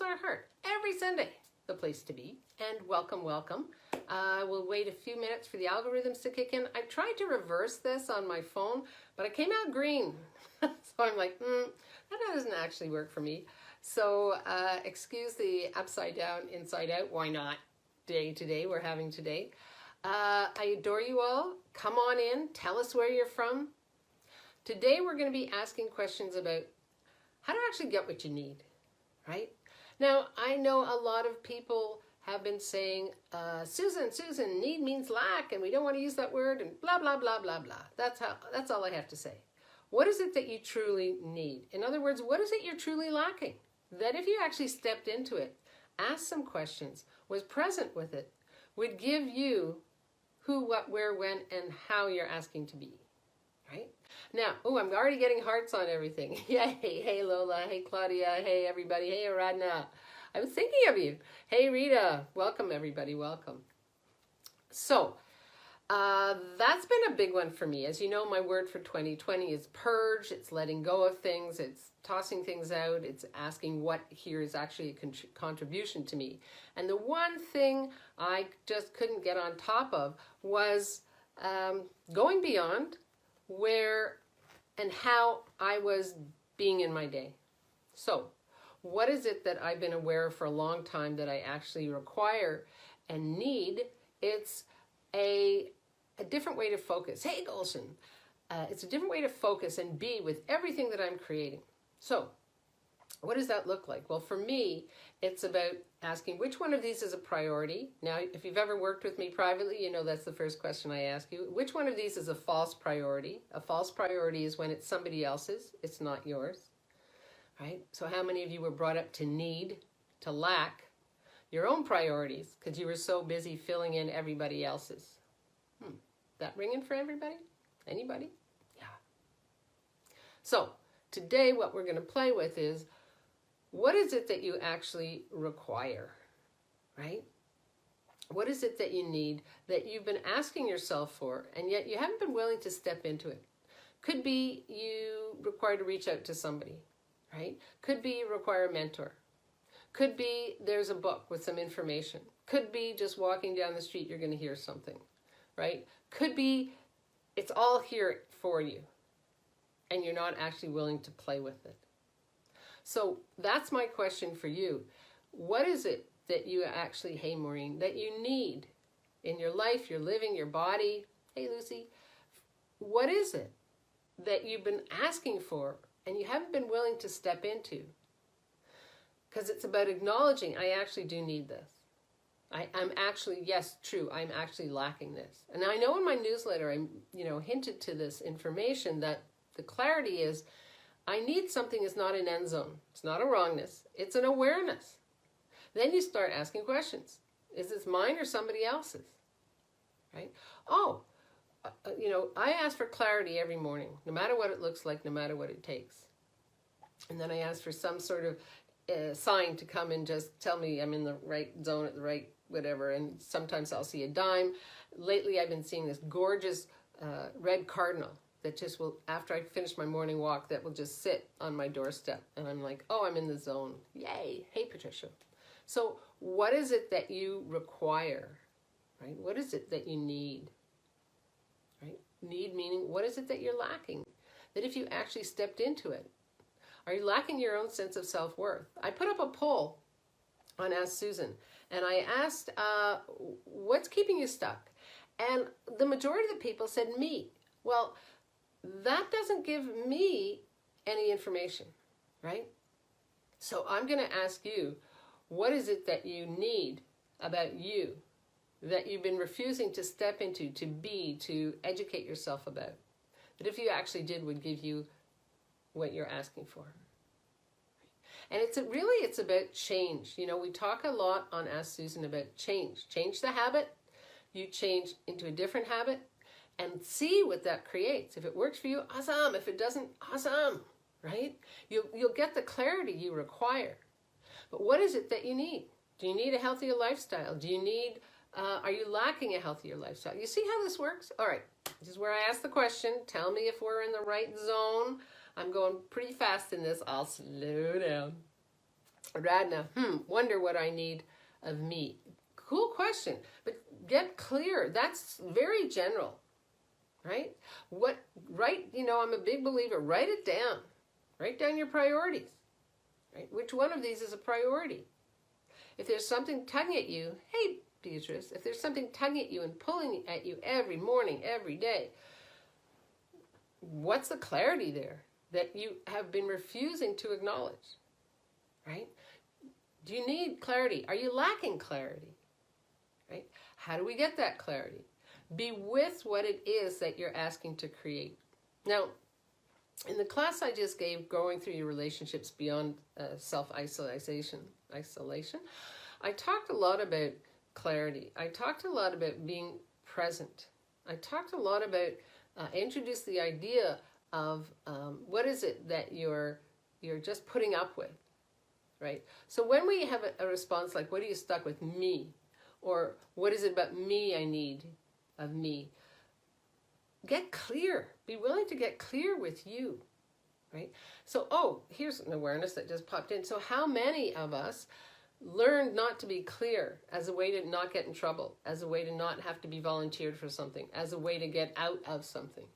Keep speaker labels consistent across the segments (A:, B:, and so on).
A: Lazar, Hart. Every Sunday, the place to be. And welcome, welcome. We'll wait a few minutes for the algorithms to kick in. I tried to reverse this on my phone, but I came out green. So I'm like, that doesn't actually work for me. So excuse the upside down, inside out. Why not? Day today, we're having today. I adore you all. Come on in. Tell us where you're from. Today we're going to be asking questions about how to actually get what you need, right? Now, I know a lot of people have been saying, Susan, need means lack, and we don't want to use that word, and blah, blah, blah, blah, blah. That's all I have to say. What is it that you truly need? In other words, what is it you're truly lacking? That if you actually stepped into it, asked some questions, was present with it, would give you who, what, where, when, and how you're asking to be, right? Now, I'm already getting hearts on everything. Yay, hey Lola, hey Claudia, hey everybody, hey Aradna. I was thinking of you. Hey Rita, welcome everybody, welcome. So, that's been a big one for me. As you know, my word for 2020 is purge. It's letting go of things. It's tossing things out. It's asking what here is actually a contribution to me. And the one thing I just couldn't get on top of was going beyond where and how I was being in my day. So, what is it that I've been aware of for a long time that I actually require and need? It's a different way to focus. Hey, Gulshan. It's a different way to focus and be with everything that I'm creating. So, what does that look like? Well, for me, it's about asking which one of these is a priority. Now, if you've ever worked with me privately, you know that's the first question I ask you. Which one of these is a false priority? A false priority is when it's somebody else's, it's not yours, right? So how many of you were brought up to need, to lack your own priorities because you were so busy filling in everybody else's? That ringing for everybody? Anybody? Yeah. So today what we're going to play with is, what is it that you actually require, right? What is it that you need that you've been asking yourself for and yet you haven't been willing to step into it? Could be you require to reach out to somebody, right? Could be you require a mentor. Could be there's a book with some information. Could be just walking down the street you're going to hear something, right? Could be it's all here for you and you're not actually willing to play with it. So that's my question for you. What is it that you actually, hey Maureen, that you need in your life, your living, your body? Hey Lucy, what is it that you've been asking for and you haven't been willing to step into? Because it's about acknowledging, I actually do need this. I'm actually, yes, true, I'm actually lacking this. And I know in my newsletter, I hinted to this information that the clarity is, I need something is not an end zone. It's not a wrongness. It's an awareness. Then you start asking questions. Is this mine or somebody else's? Right? I ask for clarity every morning, no matter what it looks like, no matter what it takes. And then I ask for some sort of sign to come and just tell me I'm in the right zone at the right whatever. And sometimes I'll see a dime. Lately I've been seeing this gorgeous red cardinal that just will, after I finish my morning walk, that will just sit on my doorstep. And I'm like, oh, I'm in the zone. Yay. Hey, Patricia. So what is it that you require, right? What is it that you need, right? Need meaning, what is it that you're lacking? That if you actually stepped into it, are you lacking your own sense of self-worth? I put up a poll on Ask Susan, and I asked, what's keeping you stuck? And the majority of the people said me. Well, that doesn't give me any information, right? So I'm going to ask you, what is it that you need about you that you've been refusing to step into, to be, to educate yourself about? That if you actually did would give you what you're asking for. And it's about change. We talk a lot on Ask Susan about change. Change the habit. You change into a different habit. And see what that creates. If it works for you, awesome. If it doesn't, awesome, right? You'll get the clarity you require. But what is it that you need? Do you need a healthier lifestyle? Do you need, are you lacking a healthier lifestyle? You see how this works? All right, this is where I ask the question. Tell me if we're in the right zone. I'm going pretty fast in this. I'll slow down. Radna, wonder what I need of me. Cool question, but get clear. That's very general, right? I'm a big believer, write it down. Write down your priorities, right? Which one of these is a priority? If there's something tugging at you, hey, Beatrice, if there's something tugging at you and pulling at you every morning, every day, what's the clarity there that you have been refusing to acknowledge, right? Do you need clarity? Are you lacking clarity, right? How do we get that clarity? Be with what it is that you're asking to create. Now, in the class I just gave, Growing Through Your Relationships Beyond Self-Isolation, I talked a lot about clarity. I talked a lot about being present. I talked a lot about, introduced the idea of what is it that you're just putting up with, right? So when we have a response like, what are you stuck with me? Or what is it about me I need of me? Get clear. Be willing to get clear with you, right? So, here's an awareness that just popped in. So how many of us learned not to be clear as a way to not get in trouble, as a way to not have to be volunteered for something, as a way to get out of something,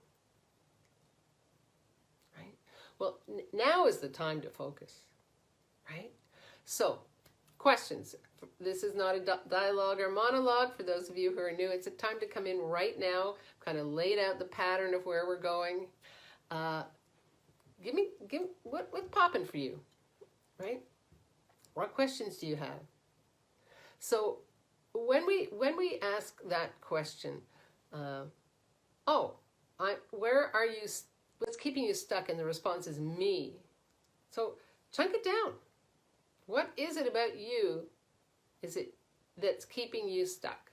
A: right? Well, now is the time to focus, right? So, questions. This is not a dialogue or monologue. For those of you who are new, it's a time to come in right now, kind of laid out the pattern of where we're going. Give me what's popping for you, right? What questions do you have? So when we ask that question, where are you? What's keeping you stuck? And the response is me. So chunk it down. What is it about you? Is it that's keeping you stuck?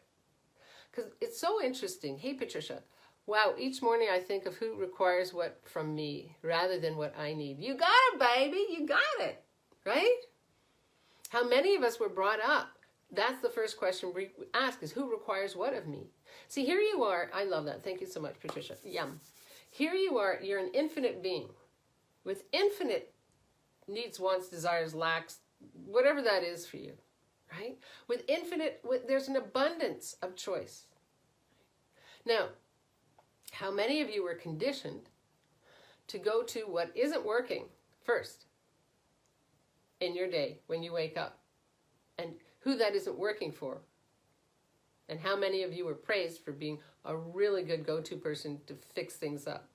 A: Because it's so interesting. Hey, Patricia. Wow, each morning I think of who requires what from me rather than what I need. You got it, baby. You got it. Right? How many of us were brought up? That's the first question we ask is who requires what of me? See, here you are. I love that. Thank you so much, Patricia. Yum. Here you are. You're an infinite being with infinite needs, wants, desires, lacks, whatever that is for you. Right? There's an abundance of choice. Now, how many of you were conditioned to go to what isn't working first in your day when you wake up? And who that isn't working for? And how many of you were praised for being a really good go-to person to fix things up?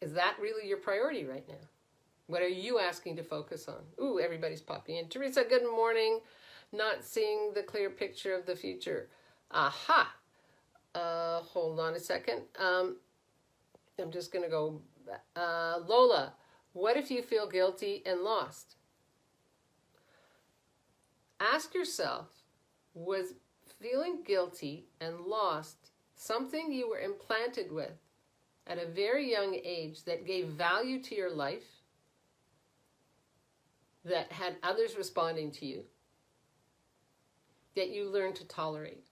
A: Is that really your priority right now? What are you asking to focus on? Ooh, everybody's popping in. Teresa, good morning. Not seeing the clear picture of the future. Aha. Hold on a second. I'm just going to go. Lola, what if you feel guilty and lost? Ask yourself, was feeling guilty and lost something you were implanted with at a very young age that gave value to your life? That had others responding to you, that you learned to tolerate.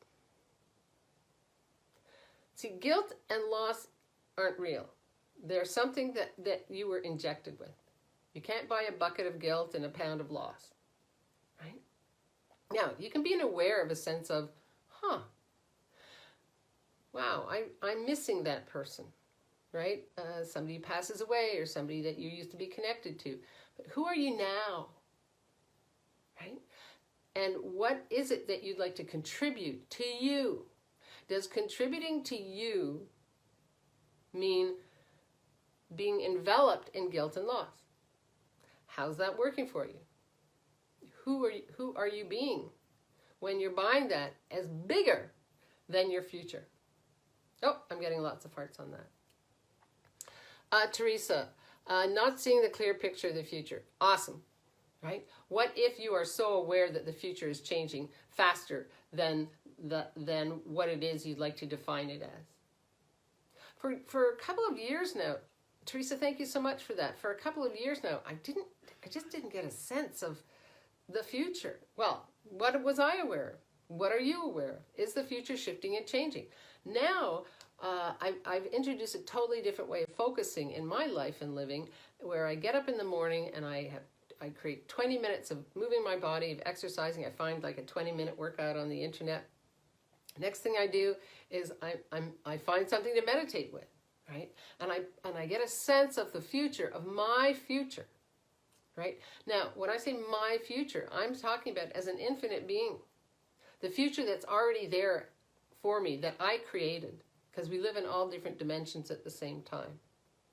A: See, guilt and loss aren't real. They're something that you were injected with. You can't buy a bucket of guilt and a pound of loss, right? Now, you can be aware of a sense of, wow, I'm missing that person, right? Somebody passes away or somebody that you used to be connected to. But who are you now, right? And what is it that you'd like to contribute to you? Does contributing to you mean being enveloped in guilt and loss? How's that working for you? Who are you being when you're buying that as bigger than your future? Oh, I'm getting lots of hearts on that. Teresa, not seeing the clear picture of the future. Awesome, right? What if you are so aware that the future is changing faster than what it is you'd like to define it as? For a couple of years now, Teresa, thank you so much for that. For a couple of years now, I just didn't get a sense of the future. Well, what was I aware of? What are you aware of? Is the future shifting and changing? Now, I've introduced a totally different way of focusing in my life and living, where I get up in the morning and I have I create 20 minutes of moving my body, of exercising. I find like a 20-minute workout on the internet. Next thing I do is I find something to meditate with, right? And I get a sense of the future, of my future, right? Now, when I say my future, I'm talking about as an infinite being. The future that's already there for me, that I created, because we live in all different dimensions at the same time.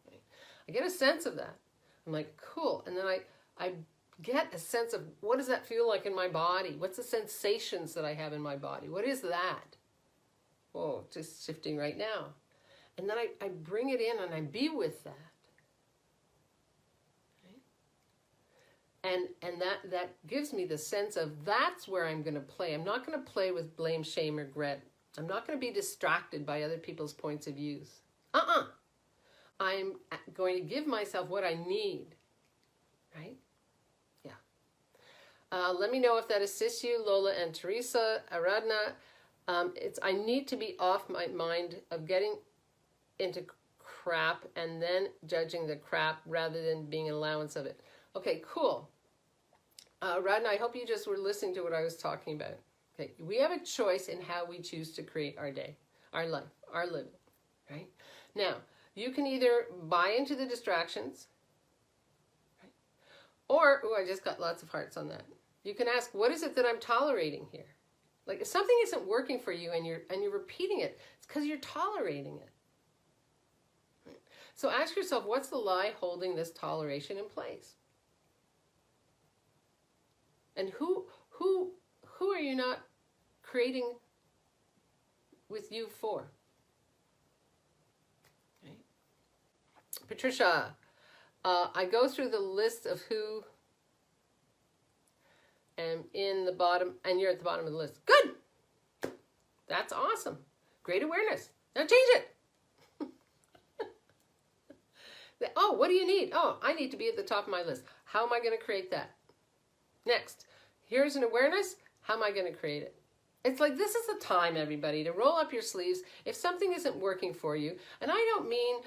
A: Right? I get a sense of that. I'm like, cool. And then I get a sense of what does that feel like in my body? What's the sensations that I have in my body? What is that? Whoa, just shifting right now. And then I bring it in and I be with that. And that gives me the sense of that's where I'm going to play. I'm not going to play with blame, shame, regret. I'm not going to be distracted by other people's points of views. I'm going to give myself what I need. Right? Yeah. Let me know if that assists you, Lola and Teresa, Aradna. I need to be off my mind of getting into crap and then judging the crap rather than being an allowance of it. Okay, cool. Radna, I hope you just were listening to what I was talking about. Okay, we have a choice in how we choose to create our day, our life, our living, right? Now, you can either buy into the distractions, right? Or, I just got lots of hearts on that. You can ask, what is it that I'm tolerating here? Like, if something isn't working for you and you're repeating it, it's because you're tolerating it. Right? So ask yourself, what's the lie holding this toleration in place? And who are you not creating with you for? Right? Patricia, I go through the list of who am in the bottom, and you're at the bottom of the list. Good! That's awesome. Great awareness. Now change it. Oh, what do you need? Oh, I need to be at the top of my list. How am I going to create that? Next, here's an awareness. How am I going to create it? It's like, this is the time, everybody, to roll up your sleeves. If something isn't working for you, and I don't mean,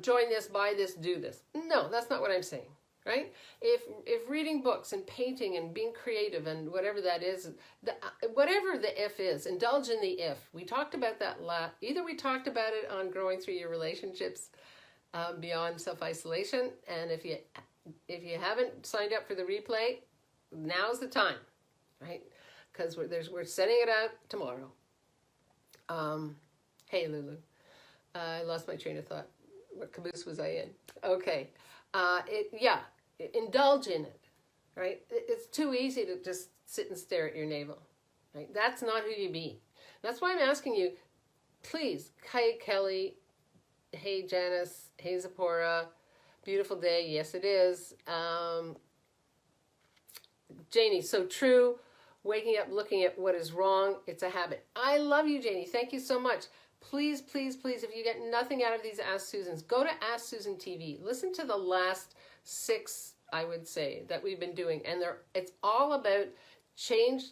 A: join this, buy this, do this. No, that's not what I'm saying, right? If reading books and painting and being creative and whatever that is, whatever the if is, indulge in the if. We talked about that either we talked about it on growing through your relationships beyond self-isolation, and if you haven't signed up for the replay, now's the time, right? Because we're setting it out tomorrow. Hey, Lulu. I lost my train of thought. What caboose was I in? Okay. Indulge in it, right? It's too easy to just sit and stare at your navel, right? That's not who you be. That's why I'm asking you, please, hey, Kelly, hey, Janice, hey, Zipporah, beautiful day. Yes, it is. Janie, so true. Waking up, looking at what is wrong. It's a habit. I love you, Janie. Thank you so much. Please, please, please, if you get nothing out of these Ask Susans, go to Ask Susan TV. Listen to the last 6, I would say, that we've been doing. And it's all about change.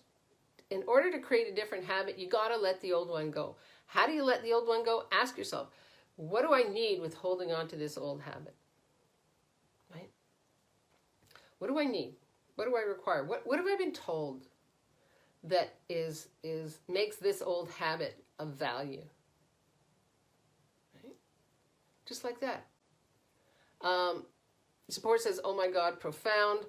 A: In order to create a different habit, you got to let the old one go. How do you let the old one go? Ask yourself, what do I need with holding on to this old habit? Right? What do I need? What do I require? What have I been told that makes this old habit of value? Right? Just like that. Support says, oh my God, profound.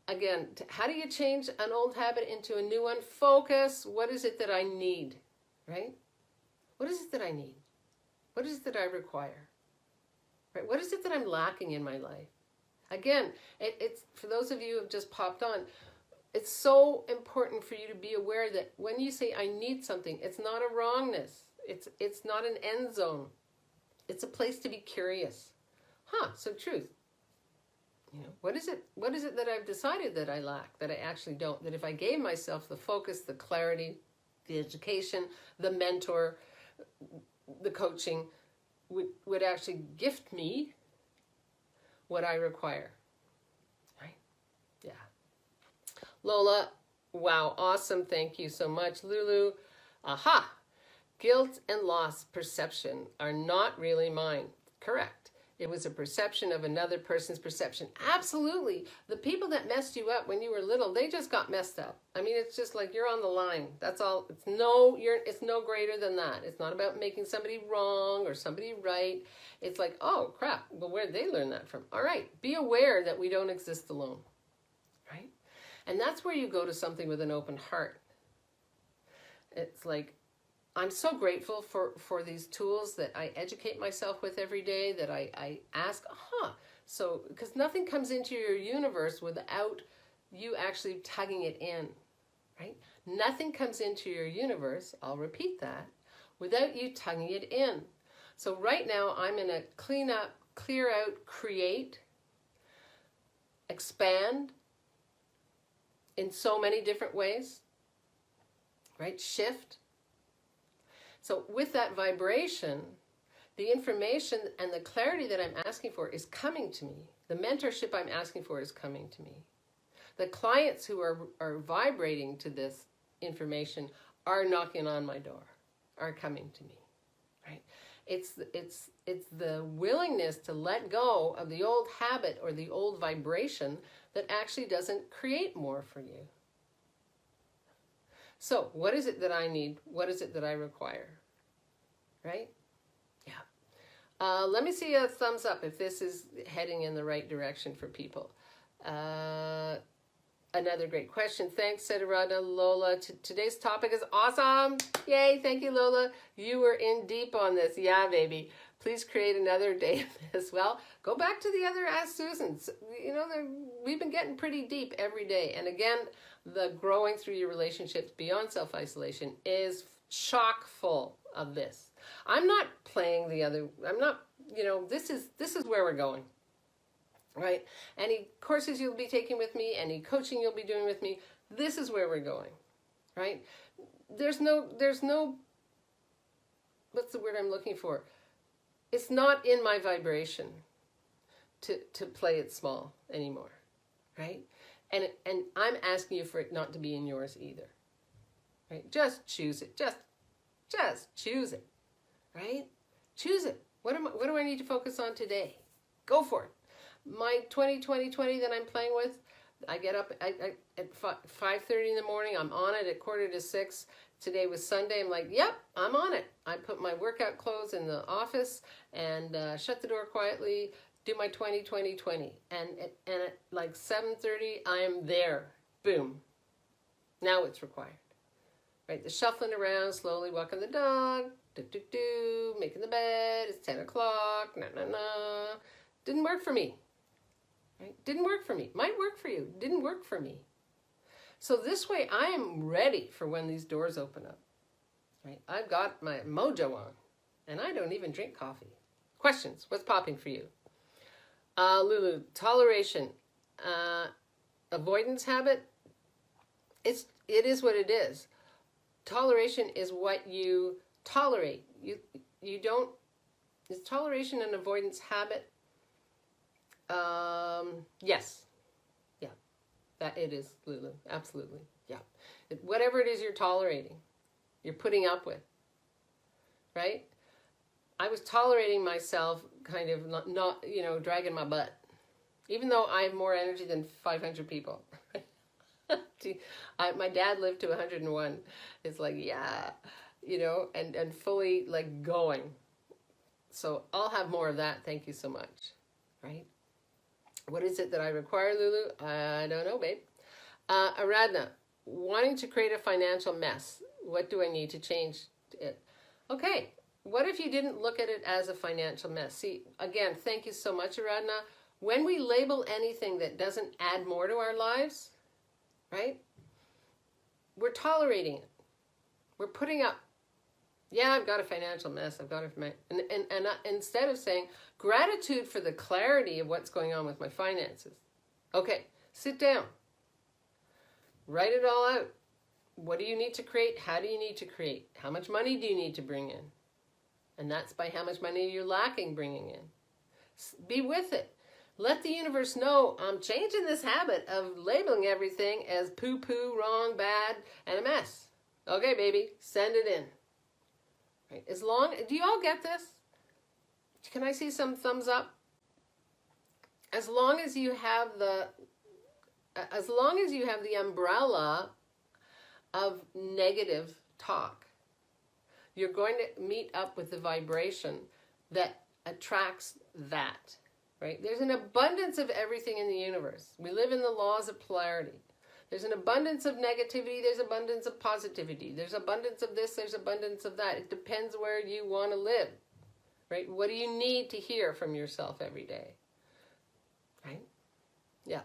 A: Again, how do you change an old habit into a new one? Focus. What is it that I need? Right? What is it that I need? What is it that I require? Right? What is it that I'm lacking in my life? Again, it's for those of you who have just popped on, it's so important for you to be aware that when you say I need something, it's not a wrongness. It's not an end zone. It's a place to be curious. So truth. What is it that I've decided that I lack, that I actually don't, that if I gave myself the focus, the clarity, the education, the mentor, the coaching, would actually gift me what I require, right? Yeah. Lola, wow, awesome. Thank you so much. Lulu, aha. Guilt and loss perception are not really mine. Correct. It was a perception of another person's perception. Absolutely. The people that messed you up when you were little, they just got messed up. I mean, it's just like you're on the line. That's all. It's no greater than that. It's not about making somebody wrong or somebody right. It's like, oh, crap. Well, where'd they learn that from? All right. Be aware that we don't exist alone. Right? And that's where you go to something with an open heart. It's like, I'm so grateful for these tools that I educate myself with every day, that I ask, so, because nothing comes into your universe without you actually tugging it in, right? Nothing comes into your universe, I'll repeat that, without you tugging it in. So right now I'm in a clean up, clear out, create, expand in so many different ways, right? Shift. So with that vibration, the information and the clarity that I'm asking for is coming to me. The mentorship I'm asking for is coming to me. The clients who are vibrating to this information are knocking on my door, are coming to me, right? It's the willingness to let go of the old habit or the old vibration that actually doesn't create more for you. So what is it that I need? What is it that I require? Right? Yeah. Let me see a thumbs up if this is heading in the right direction for people. Another great question. Thanks, said Radha. Lola, today's topic is awesome. Yay, thank you, Lola. You were in deep on this. Yeah, baby. Please create another day of this. Well, go back to the other Ask Susans. You know, we've been getting pretty deep every day. And again, the growing through your relationships beyond self-isolation is chock full of this. I'm not playing the other, I'm not, you know, this is where we're going, right? Any courses you'll be taking with me, any coaching you'll be doing with me, this is where we're going, right? There's no, what's the word I'm looking for? It's not in my vibration to play it small anymore, right? And I'm asking you for it not to be in yours either, right? Just choose it. Just choose it, right? Choose it. What do I need to focus on today? Go for it. My 20-20-20 that I'm playing with, I get up at 5:30 in the morning. I'm on it at 5:45. Today was Sunday. I'm like, yep, I'm on it. I put my workout clothes in the office and shut the door quietly, do my 20-20-20. And at like 7:30, I'm there. Boom. Now it's required. Right? The shuffling around, slowly walking the dog, making the bed, it's 10 o'clock, Didn't work for me. Right? Didn't work for me. Might work for you. Didn't work for me. So this way I am ready for when these doors open up. Right? I've got my mojo on and I don't even drink coffee. Questions? What's popping for you? Lulu, toleration, avoidance habit. It is what it is. Toleration is what you tolerate. You don't. Is toleration an avoidance habit? Yes. Yeah. That it is, Lulu. Absolutely. Yeah. Whatever it is you're tolerating, you're putting up with. Right? I was tolerating myself kind of not dragging my butt. Even though I have more energy than 500 people. My dad lived to 101. It's like, yeah, and fully like going. So I'll have more of that. Thank you so much. Right? What is it that I require, Lulu? I don't know, babe. Aradna, wanting to create a financial mess. What do I need to change it? Okay. What if you didn't look at it as a financial mess? See, again, thank you so much, Aradna. When we label anything that doesn't add more to our lives, right? We're tolerating it. We're putting up. Yeah, I've got a financial mess. I've got and instead of saying gratitude for the clarity of what's going on with my finances. Okay, sit down. Write it all out. What do you need to create? How do you need to create? How much money do you need to bring in? And that's by how much money you're lacking bringing in. Be with it. Let the universe know I'm changing this habit of labeling everything as poo-poo, wrong, bad, and a mess. Okay, baby, send it in. Right? Do you all get this? Can I see some thumbs up? as long as you have the umbrella of negative talk, you're going to meet up with the vibration that attracts that, right? There's an abundance of everything in the universe. We live in the laws of polarity. There's an abundance of negativity, there's abundance of positivity. There's abundance of this, there's abundance of that. It depends where you want to live, right? What do you need to hear from yourself every day, right? Yeah.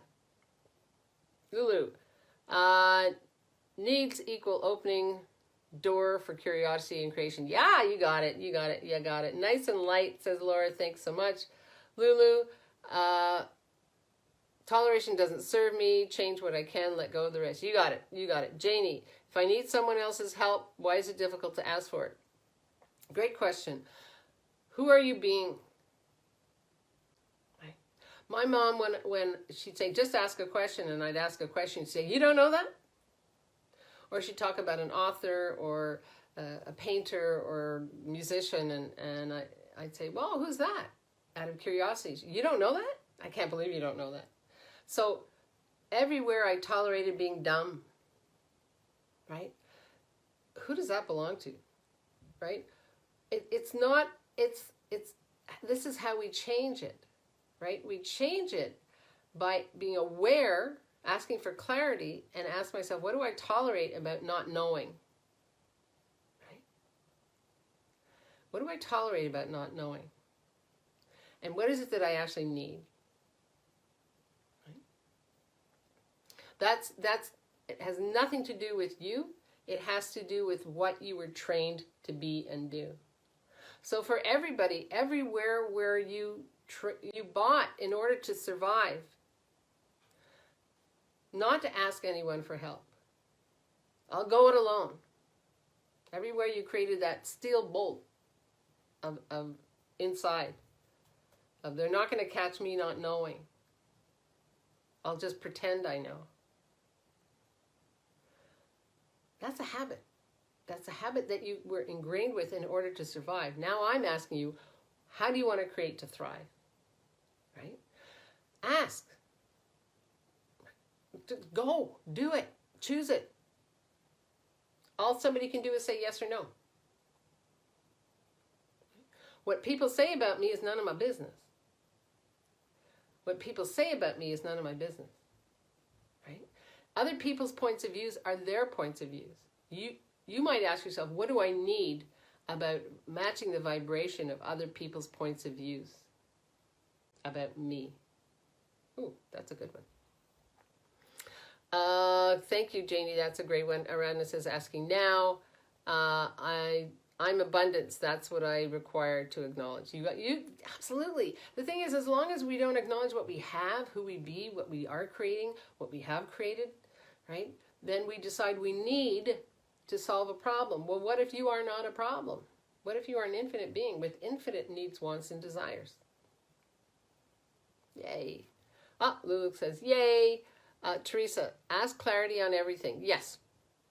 A: Lulu, needs equal opening door for curiosity and creation. Yeah, you got it, you got it, you got it. Nice and light, says Laura, thanks so much. Lulu, toleration doesn't serve me. Change what I can, let go of the rest. You got it. You got it. Janie, if I need someone else's help, why is it difficult to ask for it? Great question. Who are you being? Right. My mom, when she'd say, just ask a question, and I'd ask a question, she'd say, you don't know that? Or she'd talk about an author or a painter or musician, and I'd say, well, who's that? Out of curiosity. You don't know that? I can't believe you don't know that. So everywhere I tolerated being dumb, right? Who does that belong to, right? It's not, this is how we change it, right? We change it by being aware, asking for clarity, and ask myself, what do I tolerate about not knowing, right? What do I tolerate about not knowing? And what is it that I actually need? It has nothing to do with you. It has to do with what you were trained to be and do. So for everybody, everywhere where you bought in order to survive, not to ask anyone for help. I'll go it alone. Everywhere you created that steel bolt of inside, of they're not going to catch me not knowing. I'll just pretend I know. That's a habit. That's a habit that you were ingrained with in order to survive. Now I'm asking you, how do you want to create to thrive? Right? Ask. Go. Do it. Choose it. All somebody can do is say yes or no. What people say about me is none of my business. What people say about me is none of my business. Right? Other people's points of views are their points of views. You might ask yourself, what do I need about matching the vibration of other people's points of views about me? Ooh, that's a good one. Thank you, Janie. That's a great one. Arana says, asking now. I'm abundance. That's what I require to acknowledge. You absolutely. The thing is, as long as we don't acknowledge what we have, who we be, what we are creating, what we have created, right? Then we decide we need to solve a problem. Well, what if you are not a problem? What if you are an infinite being with infinite needs, wants, and desires? Yay. Lulu says, yay. Teresa, ask clarity on everything. Yes.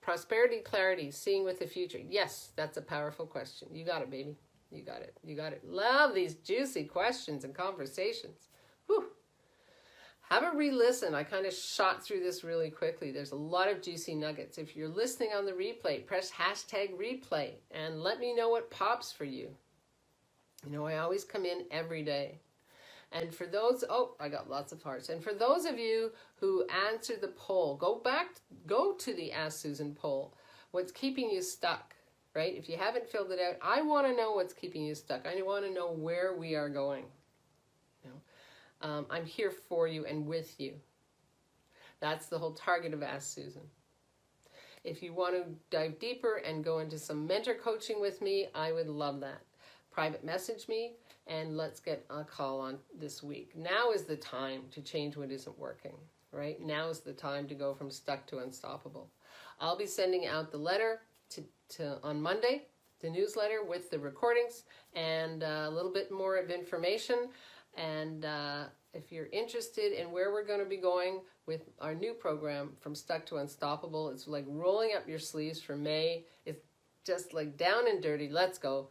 A: Prosperity, clarity, seeing with the future. Yes, that's a powerful question. You got it, baby. You got it. You got it. Love these juicy questions and conversations. Whew. Have a re-listen. I kind of shot through this really quickly. There's a lot of juicy nuggets. If you're listening on the replay, press #replay and let me know what pops for you. You know, I always come in every day. And for those, I got lots of hearts. And for those of you who answered the poll, go to the Ask Susan poll. What's keeping you stuck, right? If you haven't filled it out, I want to know what's keeping you stuck. I want to know where we are going. You know, I'm here for you and with you. That's the whole target of Ask Susan. If you want to dive deeper and go into some mentor coaching with me, I would love that. Private message me. And let's get a call on this week. Now is the time to change what isn't working, right? Now is the time to go from stuck to unstoppable. I'll be sending out the letter on Monday, the newsletter with the recordings and a little bit more of information. And if you're interested in where we're going to be going with our new program, From Stuck to Unstoppable, it's like rolling up your sleeves for May. It's just like down and dirty. Let's go.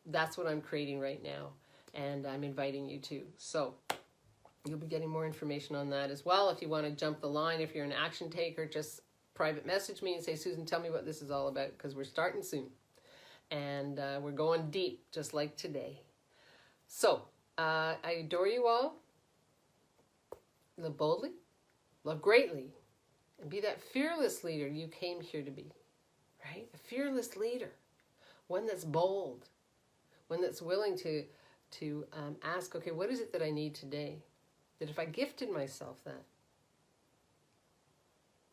A: That's what I'm creating right now, and I'm inviting you to. So You'll be getting more information on that as well. If you want to jump the line, if you're an action taker, just private message me and say, Susan, tell me what this is all about, because we're starting soon. And we're going deep, just like today. So, I adore you all. Live boldly, love greatly, and be that fearless leader you came here to be, right? A fearless leader, one that's bold, one that's willing to ask, okay, what is it that I need today? That if I gifted myself that,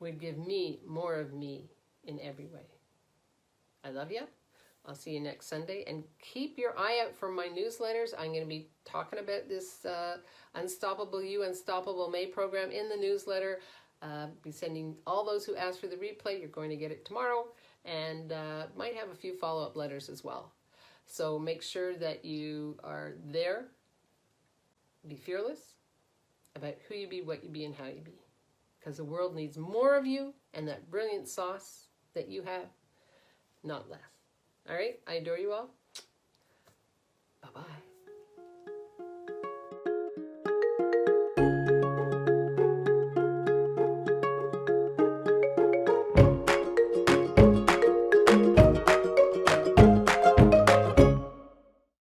A: would give me more of me in every way. I love you. I'll see you next Sunday. And keep your eye out for my newsletters. I'm going to be talking about this Unstoppable You, Unstoppable May program in the newsletter. Be sending all those who ask for the replay. You're going to get it tomorrow. And might have a few follow-up letters as well. So make sure that you are there. Be fearless about who you be, what you be, and how you be. Because the world needs more of you and that brilliant sauce that you have, not less. All right, I adore you all. Bye-bye.